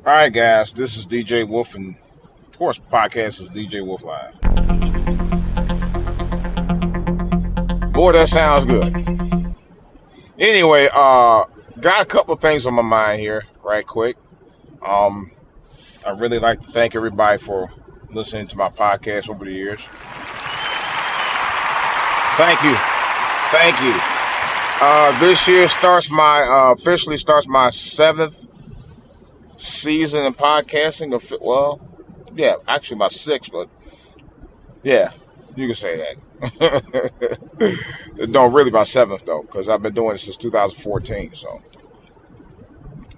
All right, guys, this is DJ Wolf, and of course, podcast is DJ Wolf Live. Boy, that sounds good. Anyway, got a couple of things on my mind here, right quick. I really like to thank everybody for listening to my podcast over the years. Thank you, thank you. This year officially starts my seventh season in podcasting. Well, yeah, actually my sixth, but yeah, you can say that. No, really my seventh though, because I've been doing it since 2014.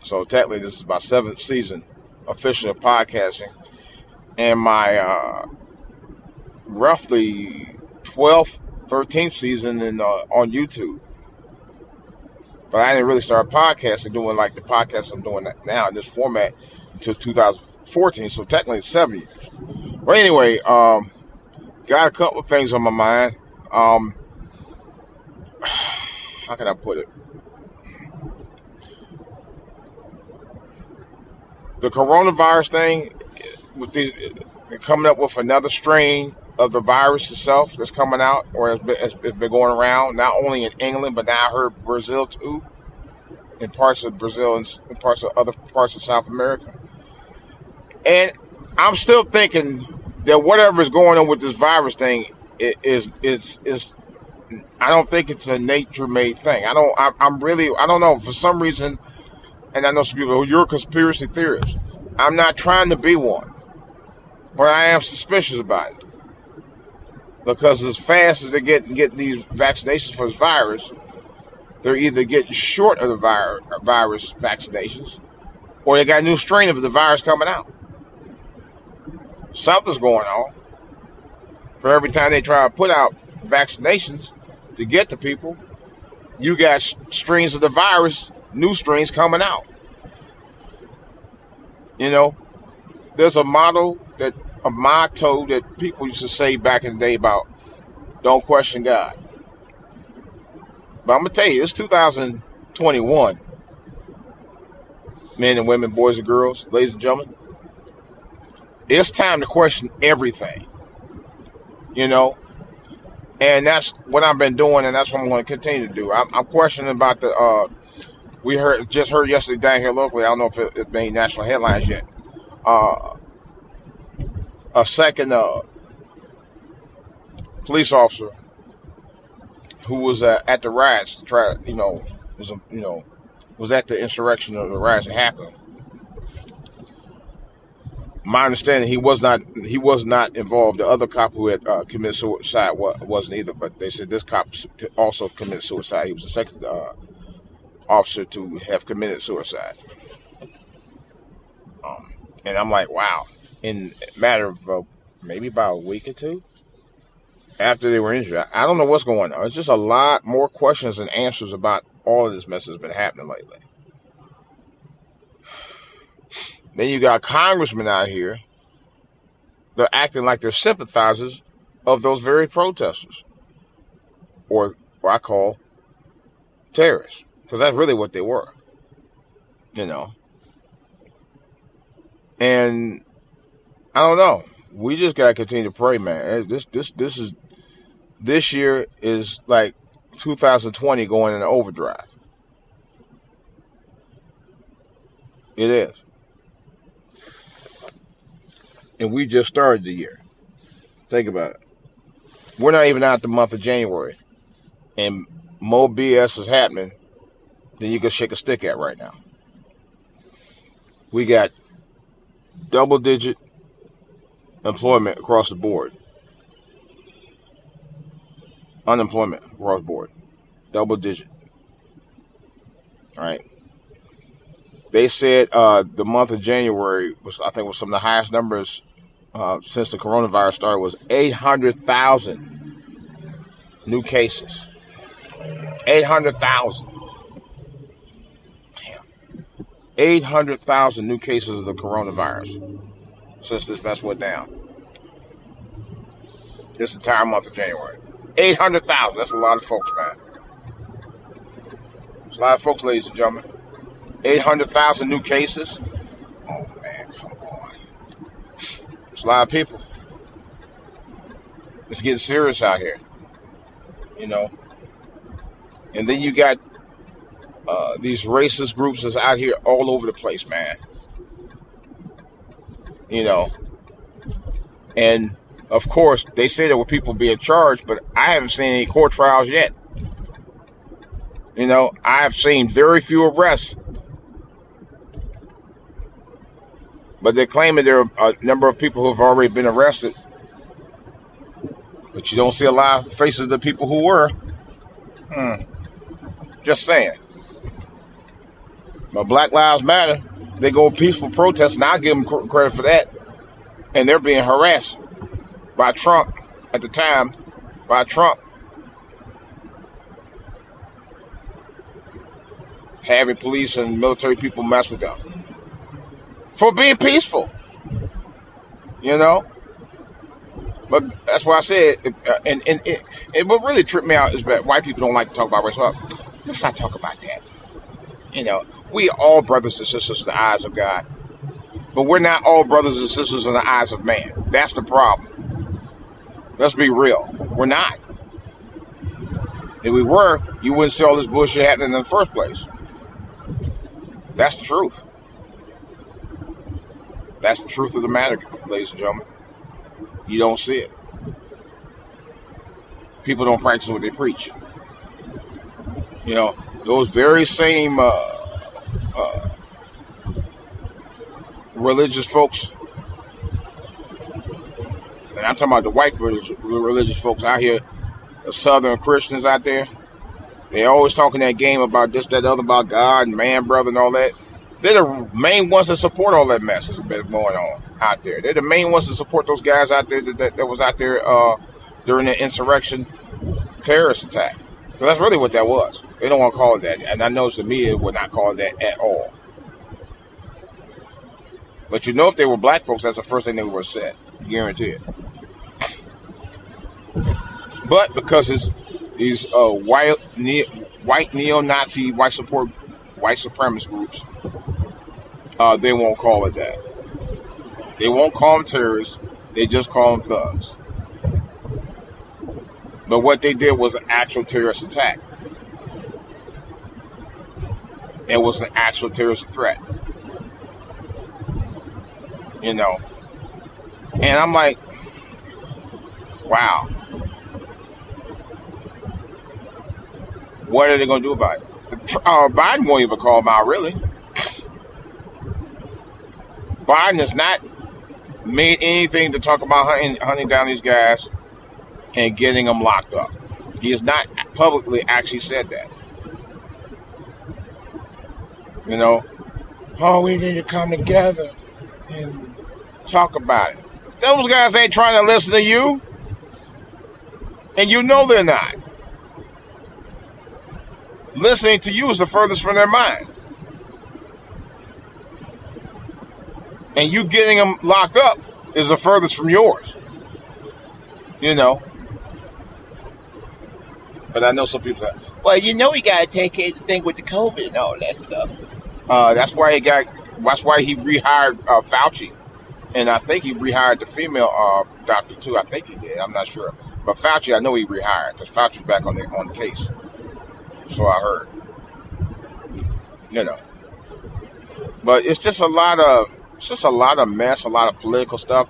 So technically, this is my seventh season official of podcasting, and my roughly 12th, 13th season on YouTube. But I didn't really start podcasting doing like the podcast I'm doing now in this format until 2014. So technically, it's 7 years. But anyway, got a couple of things on my mind. How can I put it? The coronavirus thing, coming up with another strain of the virus itself that's coming out, or it's been going around, not only in England, but now I heard Brazil too, in parts of Brazil and in parts of other parts of South America. And I'm still thinking that whatever is going on with this virus thing is I don't think it's a nature-made thing. I don't know, for some reason, and I know some people, you're a conspiracy theorist. I'm not trying to be one, but I am suspicious about it. Because as fast as they get these vaccinations for this virus, they're either getting short of the virus vaccinations, or they got a new strain of the virus coming out. Something's going on. For every time they try to put out vaccinations to get to people, you got strains of the virus, new strains coming out. You know, there's a motto that people used to say back in the day about don't question God. But I'm going to tell you, it's 2021. Men and women, boys and girls, ladies and gentlemen. It's time to question everything. You know? And that's what I've been doing, and that's what I'm going to continue to do. I'm questioning about we just heard yesterday down here locally, I don't know if it made national headlines yet, a second police officer who was at the riots, was at the insurrection of the riots that happened. My understanding, he was not involved. The other cop who had committed suicide wasn't either. But they said this cop also committed suicide. He was the second officer to have committed suicide. And I'm like, wow. In a matter of maybe about a week or two after they were injured, I don't know what's going on. It's just a lot more questions than answers about all of this mess that's been happening lately. Then you got congressmen out here. They're acting like they're sympathizers of those very protesters, or what I call terrorists, because that's really what they were. You know. And I don't know. We just gotta continue to pray, man. This year is like 2020 going in overdrive. It is. And we just started the year. Think about it. We're not even out the month of January. And more BS is happening than you can shake a stick at right now. We got double-digit employment across the board. Unemployment across the board. Double-digit. All right. They said the month of January was some of the highest numbers since the coronavirus started was 800,000 new cases. 800,000. Damn. 800,000 new cases of the coronavirus since this mess went down. This entire month of January. 800,000. That's a lot of folks, man. It's a lot of folks, ladies and gentlemen. 800,000 new cases. It's a lot of people. It's getting serious out here, you know. And then you got these racist groups that's out here all over the place, man. You know, and of course they say there were people being charged, but I haven't seen any court trials yet. You know, I have seen very few arrests, but they're claiming there are a number of people who have already been arrested. But you don't see a lot of faces of the people who were. Just saying. But Black Lives Matter, they go peaceful protest, and I give them credit for that. And they're being harassed by Trump at the time, by Trump having police and military people mess with them for being peaceful, you know. But that's why I said, and what really tripped me out is that white people don't like to talk about race. Well, let's not talk about that. You know, we are all brothers and sisters in the eyes of God, but we're not all brothers and sisters in the eyes of man. That's the problem. Let's be real. We're not. If we were, you wouldn't see all this bullshit happening in the first place. That's the truth. That's the truth of the matter, ladies and gentlemen. You don't see it. People don't practice what they preach. You know, those very same religious folks, and I'm talking about the white religious folks out here, the Southern Christians out there, they always talking that game about this, that, other, about God and man, brother, and all that. They're the main ones that support all that mess that's been going on out there. They're the main ones that support those guys out there that was out there during the insurrection terrorist attack. Because that's really what that was. They don't want to call it that. And I know the media would not call it that at all. But you know, if they were black folks, that's the first thing they would have said. Guarantee it. But because it's these white neo-Nazi, white supremacist groups, they won't call it that. They won't call them terrorists. They just call them thugs. But what they did was an actual terrorist attack. It was an actual terrorist threat. You know. And I'm like, wow. What are they going to do about it? Biden won't even call them out, really. Biden has not made anything to talk about hunting down these guys and getting them locked up. He has not publicly actually said that. You know, oh, we need to come together and talk about it. Those guys ain't trying to listen to you. And you know they're not. Listening to you is the furthest from their mind. And you getting them locked up is the furthest from yours. You know. But I know some people say, well, you know, we got to take care of the thing with the COVID and all that stuff. That's why he rehired Fauci. And I think he rehired the female doctor too. I think he did. I'm not sure. But Fauci, I know he rehired because Fauci's back on the case. So I heard. You know. But it's just a lot of mess, a lot of political stuff.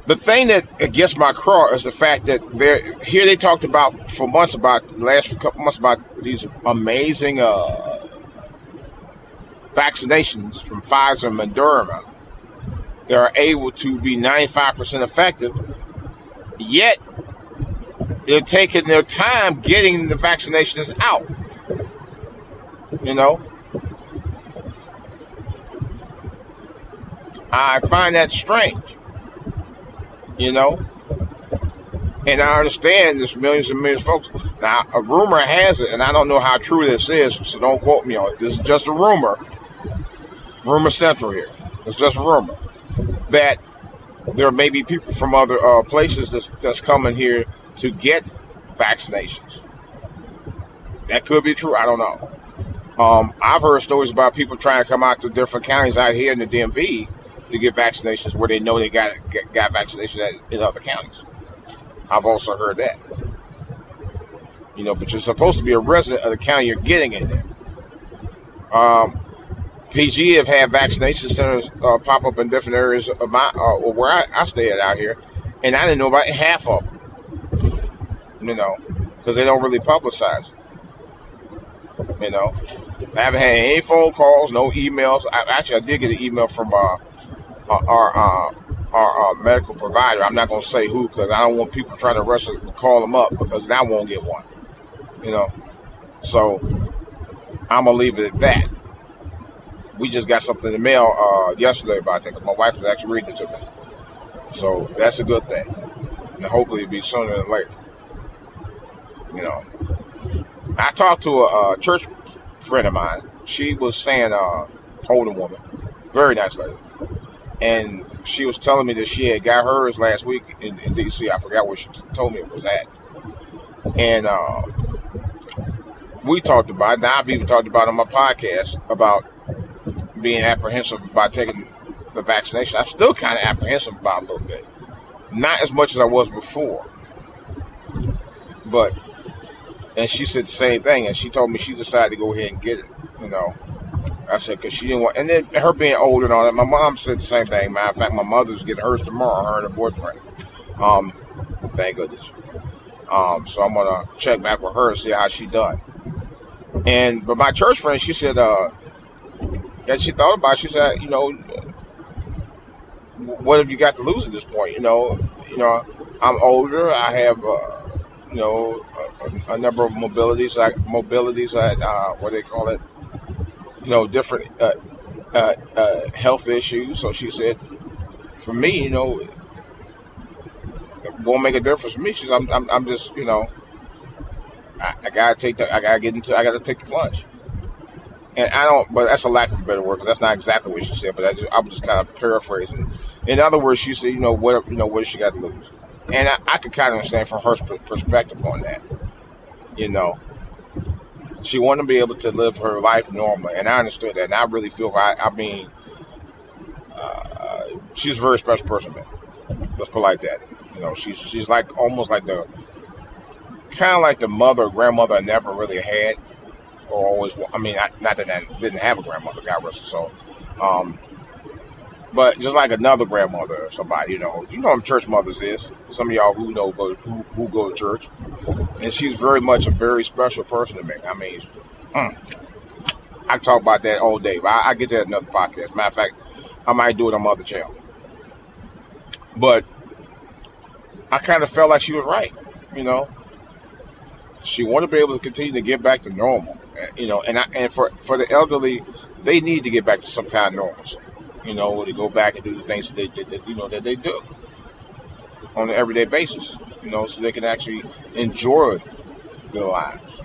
The thing that gets my craw is the fact that they talked about for months, about the last couple months, about these amazing vaccinations from Pfizer and Moderna that are able to be 95% effective, yet they're taking their time getting the vaccinations out. You know? I find that strange. You know? And I understand there's millions and millions of folks. Now, a rumor has it, and I don't know how true this is, so don't quote me on it. This is just a rumor. Rumor Central here. It's just a rumor. That there may be people from other places that's coming here to get vaccinations. That could be true. I don't know. I've heard stories about people trying to come out to different counties out here in the DMV to get vaccinations where they know they got vaccinations in other counties. I've also heard that. But you're supposed to be a resident of the county you're getting it in. PG have had vaccination centers pop up in different areas of where I stay at out here, and I didn't know about half of them. Because they don't really publicize it. I haven't had any phone calls, no emails. I did get an email from our medical provider. I'm not going to say who because I don't want people trying to rush to call them up because then I won't get one. So I'm going to leave it at that. We just got something in the mail yesterday about that because my wife was actually reading it to me. So that's a good thing. And hopefully it'll be sooner than later. I talked to a church friend of mine. She was saying, older woman, very nice lady. And she was telling me that she had got hers last week in D.C. I forgot where she told me it was at. And we talked about it. Now I've even talked about it on my podcast about being apprehensive about taking the vaccination. I'm still kind of apprehensive about it a little bit. Not as much as I was before. And she said the same thing. And she told me she decided to go ahead and get it. I said, because she didn't want, and then her being older and all that, my mom said the same thing. Matter of fact, my mother's getting hers tomorrow, her and her boyfriend. Thank goodness. So I'm going to check back with her and see how she done. But my church friend, she said, that she thought about it, she said, what have you got to lose at this point? I'm older. I have, a number of mobilities, what they call it, different health issues. So she said, for me, it won't make a difference for me. She said, I'm just, I gotta take I gotta take the plunge. And I don't, but that's a lack of a better word because that's not exactly what she said. But I'm just kind of paraphrasing. In other words, she said, what does she got to lose? And I could kind of understand from her perspective on that. She wanted to be able to live her life normally, and I understood that. And I really feel, she's a very special person, man. Let's put it like that. She's like almost like the mother or grandmother I never really had, or always. Not that I didn't have a grandmother, God rest her soul. But just like another grandmother or somebody, what church mothers is. Some of y'all who go to church, and she's very much a very special person to me. I talk about that all day, but I get that in another podcast. Matter of fact, I might do it on my other channel. But I kind of felt like she was right. She wanted to be able to continue to get back to normal. And for the elderly, they need to get back to some kind of normalcy. To go back and do the things that they do on an everyday basis, so they can actually enjoy their lives.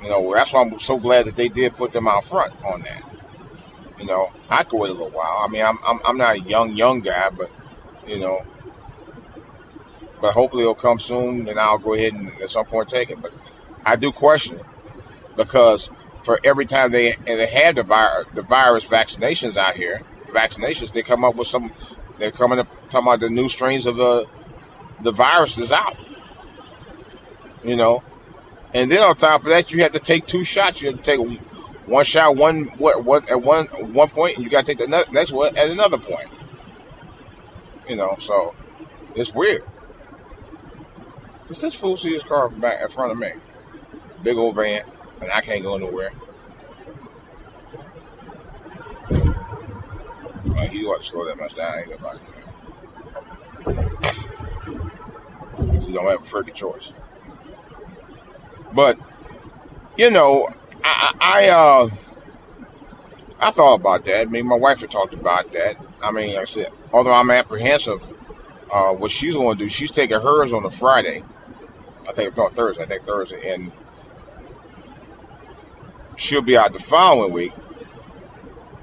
That's why I'm so glad that they did put them out front on that. I could wait a little while. I'm not a young guy, but but hopefully it'll come soon, and I'll go ahead and at some point take it. But I do question it because for every time they have the virus vaccinations out here, they come up with they're coming up talking about the new strains of the virus is out. And then on top of that, you have to take 2 shots. You have to take one shot, one at one point, and you got to take the next one at another point. So it's weird. Does this fool see his car back in front of me? Big old van, and I can't go nowhere. He ought to slow that much down. Ain't about it. So you don't have a freaking choice. But I thought about that. My wife had talked about that. Like I said, although I'm apprehensive, what she's going to do, she's taking hers on a Friday. Thursday. I think Thursday, and she'll be out the following week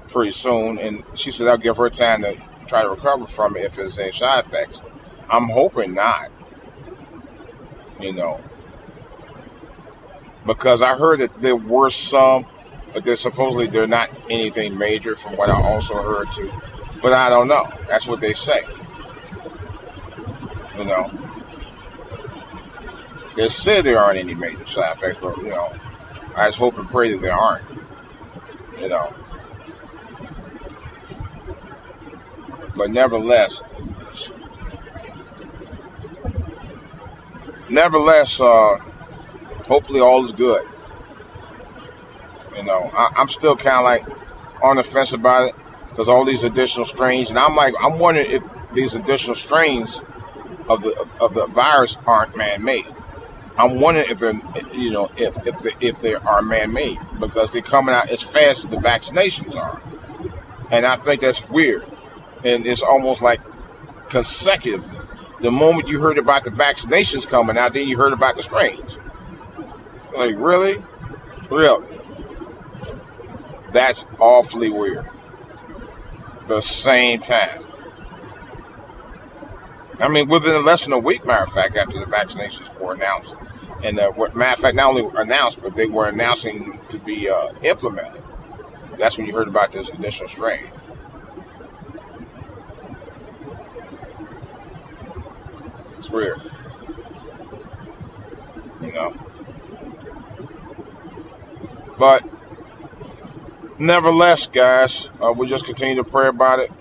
pretty soon. And she said I'll give her time to try to recover from it if there's any side effects. I'm hoping not. Because I heard that there were some but they're not anything major from what I also heard too. But I don't know. That's what they say. You know, they said there aren't any major side effects, but I just hope and pray that there aren't. You know, but nevertheless, hopefully all is good. I'm still kind of like on the fence about it because all these additional strains, and I'm wondering if these additional strains of the virus aren't man-made. I'm wondering if they're, if they are man-made because they're coming out as fast as the vaccinations are, and I think that's weird, and it's almost like consecutively. The moment you heard about the vaccinations coming out, then you heard about the strains. Like, really? That's awfully weird. The same time. I mean, within less than a week, matter of fact, after the vaccinations were announced. And matter of fact, not only announced, but they were announcing to be implemented. That's when you heard about this additional strain. It's weird. But nevertheless, guys, we'll just continue to pray about it.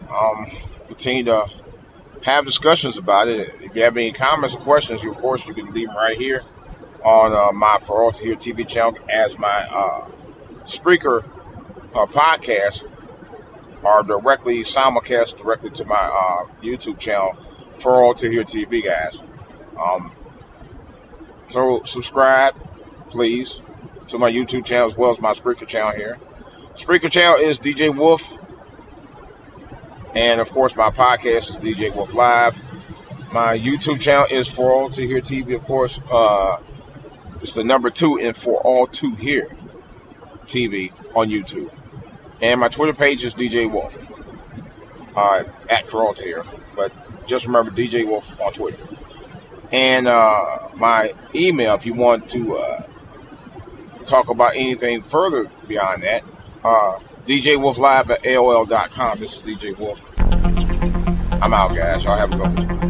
Continue to have discussions about it. If you have any comments or questions, of course, you can leave them right here on my For All to Hear TV channel as my Spreaker podcast are directly simulcast directly to my YouTube channel, For All to Hear TV, guys. So subscribe, please, to my YouTube channel as well as my Spreaker channel here. Spreaker channel is DJ Wolf. And, of course, my podcast is DJ Wolf Live. My YouTube channel is For All to Hear TV, of course. It's the number 2 in For All to Hear TV on YouTube. And my Twitter page is DJ Wolf. At For All to Hear. But just remember DJ Wolf on Twitter. And my email, if you want to talk about anything further beyond that, DJWolfLive at AOL.com. This is DJ Wolf. I'm out, guys. Y'all have a good one.